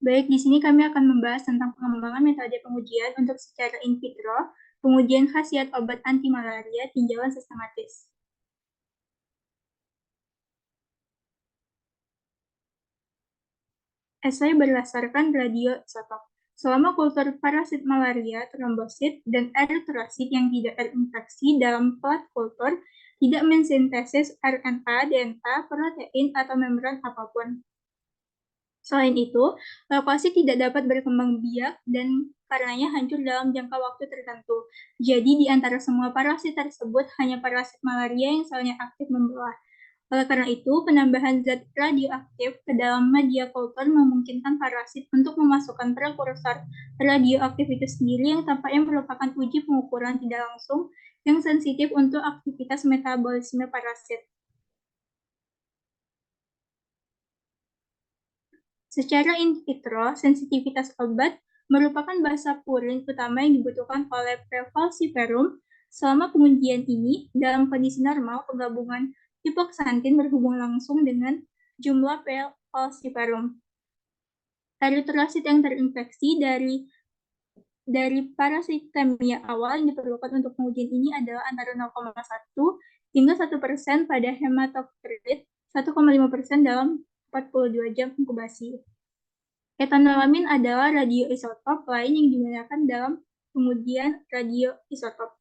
Baik, di sini kami akan membahas tentang pengembangan metode pengujian untuk secara in vitro, pengujian khasiat obat anti malaria tinjauan sistematis. Esai berdasarkan radioisotop. Selama kultur parasit malaria, trombosit, dan eritrosit yang tidak terinfeksi dalam plat kultur tidak mensintesis RNA, DNA, protein, atau membran apapun. Selain itu, lokasi tidak dapat berkembang biak dan karenanya hancur dalam jangka waktu tertentu. Jadi, di antara semua parasit tersebut, hanya parasit malaria yang selnya aktif membelah. Oleh karena itu, penambahan zat radioaktif ke dalam media kultur memungkinkan parasit untuk memasukkan prekursor radioaktif itu sendiri yang tampaknya merupakan uji pengukuran tidak langsung yang sensitif untuk aktivitas metabolisme parasit. Secara in vitro, sensitivitas obat merupakan bahasa purin utama yang dibutuhkan oleh Falciparum. Selama pengujian ini, dalam kondisi normal, penggabungan hipoksantin berhubung langsung dengan jumlah Falciparum. Eritrosit yang terinfeksi dari parasitemia awal yang diperlukan untuk pengujian ini adalah antara 0,1 hingga 1% pada hematokrit, 1,5% dalam 42 jam inkubasi. Etanolamin adalah radioisotop lain yang digunakan dalam pengujian radioisotop.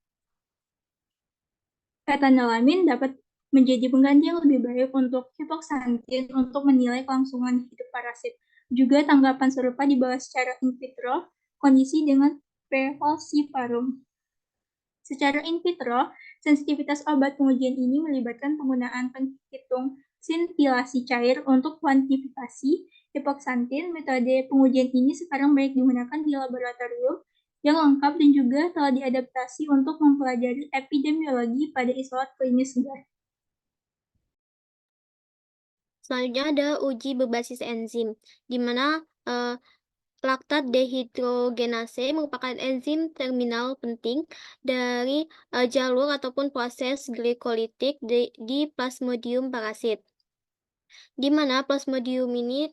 Etanolamin dapat menjadi pengganti yang lebih baik untuk hipoksantin untuk menilai kelangsungan hidup parasit. Juga tanggapan serupa dibahas secara in vitro, kondisi dengan Falciparum. Secara in vitro, sensitivitas obat pengujian ini melibatkan penggunaan penghitung sintilasi cair untuk kuantifikasi hipoksantin. Metode pengujian ini sekarang banyak digunakan di laboratorium yang lengkap dan juga telah diadaptasi untuk mempelajari epidemiologi pada isolat klinis segar. Selanjutnya ada uji berbasis enzim, di mana laktat dehidrogenase merupakan enzim terminal penting dari jalur ataupun proses glikolitik di Plasmodium parasit, di mana Plasmodium ini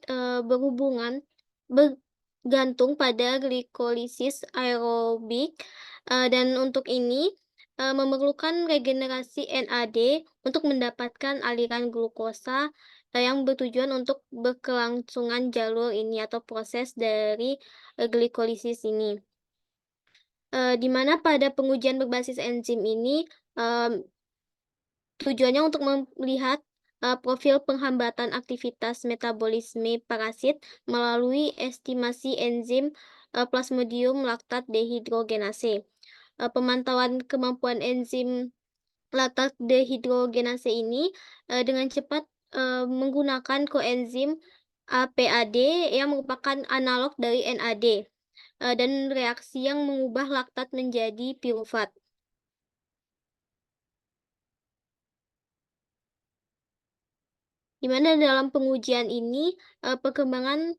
bergantung pada glikolisis aerobik, dan untuk ini memerlukan regenerasi NAD untuk mendapatkan aliran glukosa yang bertujuan untuk berkelangsungan jalur ini atau proses dari glikolisis ini. Di mana pada pengujian berbasis enzim ini tujuannya untuk melihat profil penghambatan aktivitas metabolisme parasit melalui estimasi enzim Plasmodium laktat dehidrogenase. Pemantauan kemampuan enzim laktat dehidrogenase ini dengan cepat menggunakan koenzim APAD yang merupakan analog dari NAD dan reaksi yang mengubah laktat menjadi pirufat. Di mana dalam pengujian ini perkembangan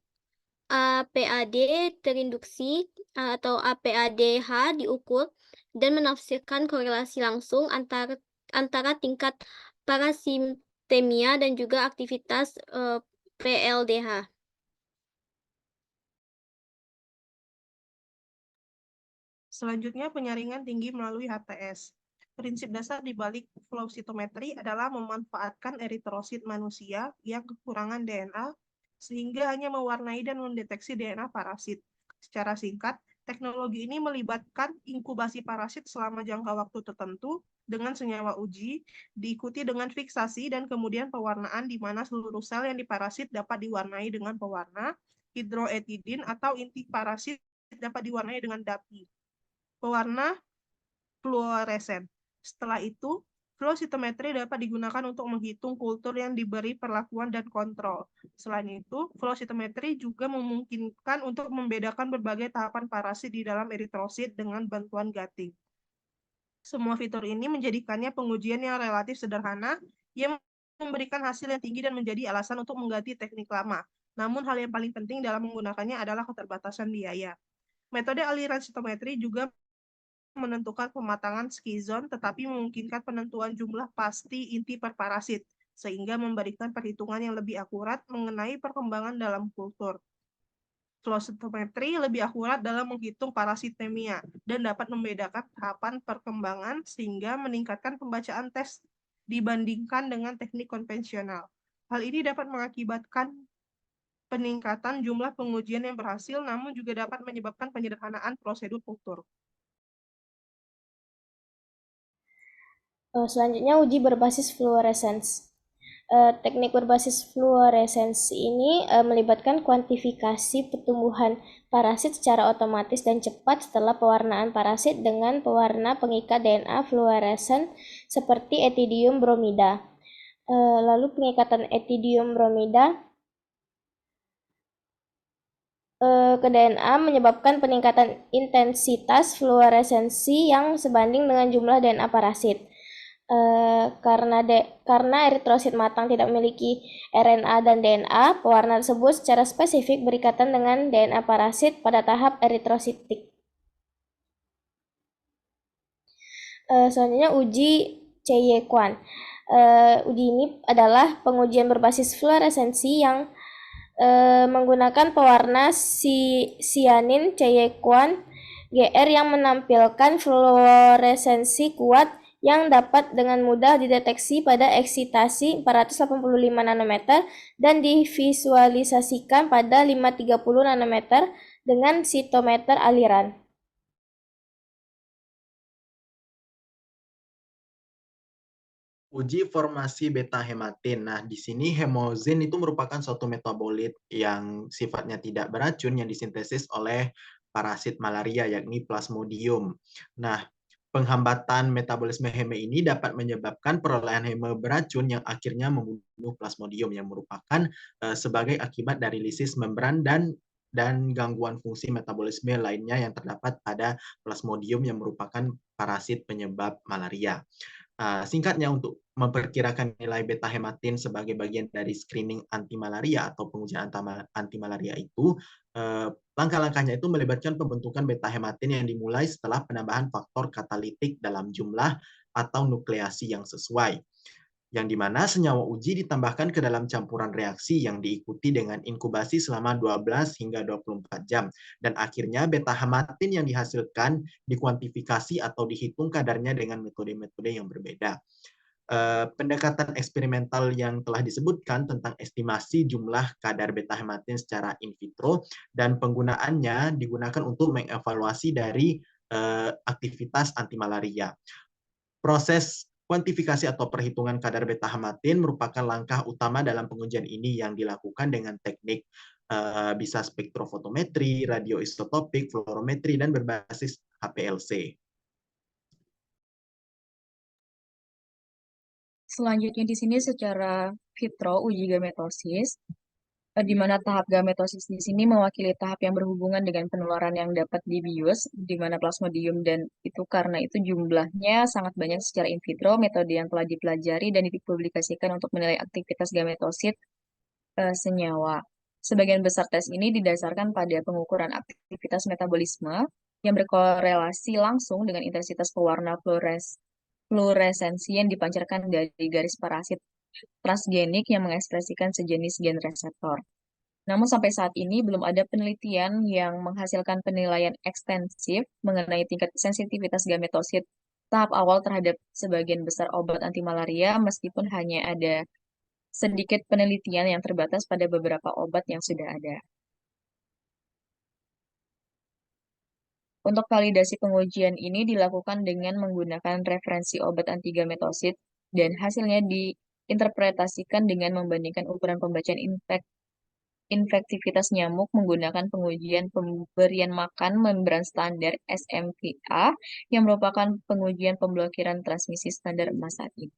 APAD terinduksi atau APADH diukur dan menafsirkan korelasi langsung antara tingkat parasitemia dan juga aktivitas PLDH. Selanjutnya, penyaringan tinggi melalui HTS. Prinsip dasar di balik flow cytometry adalah memanfaatkan eritrosit manusia yang kekurangan DNA sehingga hanya mewarnai dan mendeteksi DNA parasit. Secara singkat, teknologi ini melibatkan inkubasi parasit selama jangka waktu tertentu dengan senyawa uji, diikuti dengan fiksasi dan kemudian pewarnaan di mana seluruh sel yang diparasit dapat diwarnai dengan pewarna, hidroetidin atau inti parasit dapat diwarnai dengan DAPI, pewarna fluoresen. Setelah itu, flow cytometry dapat digunakan untuk menghitung kultur yang diberi perlakuan dan kontrol. Selain itu, flow cytometry juga memungkinkan untuk membedakan berbagai tahapan parasit di dalam eritrosit dengan bantuan gating. Semua fitur ini menjadikannya pengujian yang relatif sederhana, yang memberikan hasil yang tinggi dan menjadi alasan untuk mengganti teknik lama. Namun hal yang paling penting dalam menggunakannya adalah keterbatasan biaya. Metode aliran cytometry juga menentukan pematangan skizon, tetapi memungkinkan penentuan jumlah pasti inti per parasit, sehingga memberikan perhitungan yang lebih akurat mengenai perkembangan dalam kultur. Flow cytometry lebih akurat dalam menghitung parasitemia dan dapat membedakan tahapan perkembangan sehingga meningkatkan pembacaan tes dibandingkan dengan teknik konvensional. Hal ini dapat mengakibatkan peningkatan jumlah pengujian yang berhasil, namun juga dapat menyebabkan penyederhanaan prosedur kultur. Selanjutnya uji berbasis fluoresens. Teknik berbasis fluoresensi ini melibatkan kuantifikasi pertumbuhan parasit secara otomatis dan cepat setelah pewarnaan parasit dengan pewarna pengikat DNA fluoresen seperti etidium bromida. Lalu pengikatan etidium bromida ke DNA menyebabkan peningkatan intensitas fluoresensi yang sebanding dengan jumlah DNA parasit. Karena eritrosit matang tidak memiliki RNA dan DNA, pewarna tersebut secara spesifik berikatan dengan DNA parasit pada tahap eritrositik. Selanjutnya uji Cheyequan. Uji ini adalah pengujian berbasis fluoresensi yang menggunakan pewarna sianin Cheyequan GR yang menampilkan fluoresensi kuat yang dapat dengan mudah dideteksi pada eksitasi 485 nanometer dan divisualisasikan pada 530 nanometer dengan sitometer aliran. Uji formasi beta hematin. Nah, di sini hemozin itu merupakan suatu metabolit yang sifatnya tidak beracun yang disintesis oleh parasit malaria, yakni Plasmodium. Nah, penghambatan metabolisme heme ini dapat menyebabkan perolehan heme beracun yang akhirnya membunuh Plasmodium yang merupakan sebagai akibat dari lisis membran dan gangguan fungsi metabolisme lainnya yang terdapat pada Plasmodium yang merupakan parasit penyebab malaria. Singkatnya, untuk memperkirakan nilai beta hematin sebagai bagian dari screening anti malaria atau pengujian anti malaria itu, langkah-langkahnya itu melibatkan pembentukan beta hematin yang dimulai setelah penambahan faktor katalitik dalam jumlah atau nukleasi yang sesuai, yang dimana senyawa uji ditambahkan ke dalam campuran reaksi yang diikuti dengan inkubasi selama 12 hingga 24 jam. Dan akhirnya beta hematin yang dihasilkan dikuantifikasi atau dihitung kadarnya dengan metode-metode yang berbeda. Pendekatan eksperimental yang telah disebutkan tentang estimasi jumlah kadar beta hematin secara in vitro dan penggunaannya digunakan untuk mengevaluasi dari aktivitas antimalaria. Proses kuantifikasi atau perhitungan kadar beta hematin merupakan langkah utama dalam pengujian ini yang dilakukan dengan teknik bisa spektrofotometri, radioisotopik, fluorometri, dan berbasis HPLC. Selanjutnya di sini secara vitro uji gametosis, di mana tahap gametosis di sini mewakili tahap yang berhubungan dengan penularan yang dapat dibius, di mana plasmodium dan itu karena itu jumlahnya sangat banyak secara in vitro, metode yang telah dipelajari dan dipublikasikan untuk menilai aktivitas gametosit senyawa. Sebagian besar tes ini didasarkan pada pengukuran aktivitas metabolisme yang berkorelasi langsung dengan intensitas pewarna fluoresensi yang dipancarkan dari garis parasit transgenik yang mengekspresikan sejenis gen reseptor. Namun sampai saat ini belum ada penelitian yang menghasilkan penilaian ekstensif mengenai tingkat sensitivitas gametosit tahap awal terhadap sebagian besar obat anti malaria, meskipun hanya ada sedikit penelitian yang terbatas pada beberapa obat yang sudah ada. Untuk validasi pengujian ini dilakukan dengan menggunakan referensi obat anti-gametosit dan hasilnya diinterpretasikan dengan membandingkan ukuran pembacaan infektivitas nyamuk menggunakan pengujian pemberian makan membran standar SMPA yang merupakan pengujian pemblokiran transmisi standar emas saat ini.